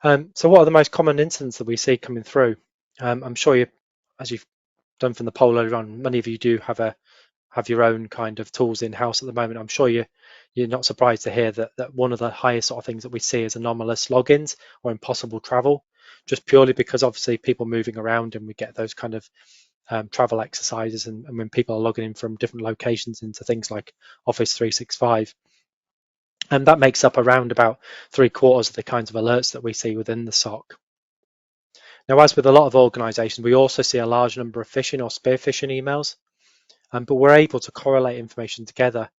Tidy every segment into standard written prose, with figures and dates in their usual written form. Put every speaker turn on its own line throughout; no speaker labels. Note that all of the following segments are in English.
So what are the most common incidents that we see coming through? I'm sure you, as you've done from the poll earlier on, many of you do have your own kind of tools in house at the moment. I'm sure you're not surprised to hear that one of the highest sort of things that we see is anomalous logins or impossible travel, just purely because obviously people moving around and we get those kind of travel exercises and when people are logging in from different locations into things like Office 365. And that makes up around about 3/4 of the kinds of alerts that we see within the SOC. Now, as with a lot of organizations, we also see a large number of phishing or spear phishing emails, but we're able to correlate information together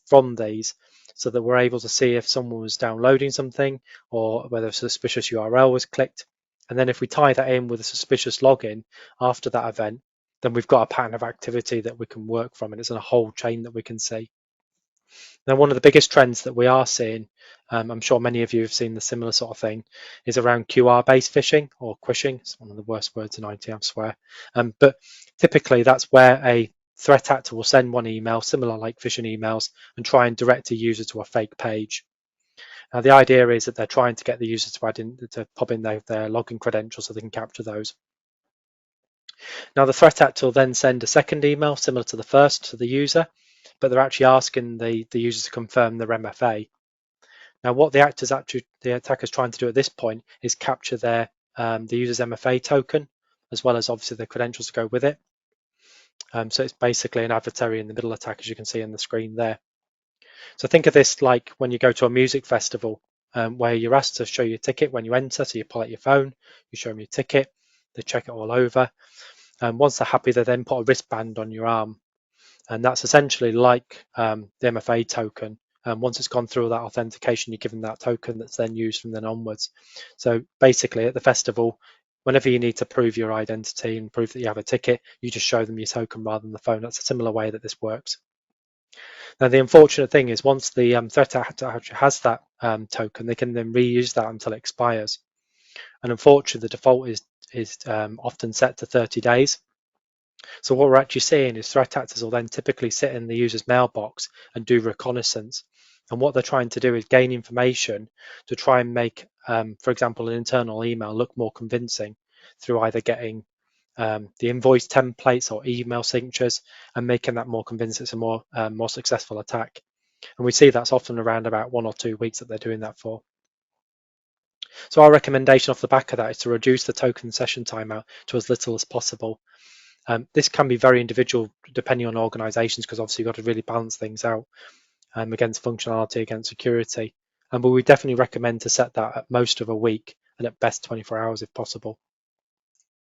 from these so that we're able to see if someone was downloading something or whether a suspicious URL was clicked. And then if we tie that in with a suspicious login after that event, then we've got a pattern of activity that we can work from, and it's in a whole chain that we can see. Now, one of the biggest trends that we are seeing, I'm sure many of you have seen the similar sort of thing, is around QR-based phishing or quishing. It's one of the worst words in IT, I swear. But typically, that's where a threat actor will send one email, similar like phishing emails, and try and direct a user to a fake page. Now, the idea is that they're trying to get the user to pop in their login credentials so they can capture those. Now, the threat actor will then send a second email similar to the first to the user, but they're actually asking the user to confirm their MFA. Now, what the attacker's trying to do at this point is capture the user's MFA token, as well as obviously the credentials to go with it. So it's basically an adversary in the middle attack, as you can see on the screen there. So think of this like when you go to a music festival, where you're asked to show your ticket when you enter. So you pull out your phone, you show them your ticket, they check it all over. And once they're happy, they then put a wristband on your arm. And that's essentially like the MFA token. Once it's gone through that authentication, you're given that token that's then used from then onwards. So basically at the festival, whenever you need to prove your identity and prove that you have a ticket, you just show them your token rather than the phone. That's a similar way that this works. Now, the unfortunate thing is once the threat actor has that token, they can then reuse that until it expires. And unfortunately, the default is often set to 30 days. So what we're actually seeing is threat actors will then typically sit in the user's mailbox and do reconnaissance. And what they're trying to do is gain information to try and make, for example, an internal email look more convincing through either getting the invoice templates or email signatures and making that more convincing. It's a more successful attack. And we see that's often around about 1 or 2 weeks that they're doing that for. So our recommendation off the back of that is to reduce the token session timeout to as little as possible. This can be very individual depending on organizations because obviously you've got to really balance things out against functionality, against security. But we definitely recommend to set that at most of a week and at best 24 hours if possible.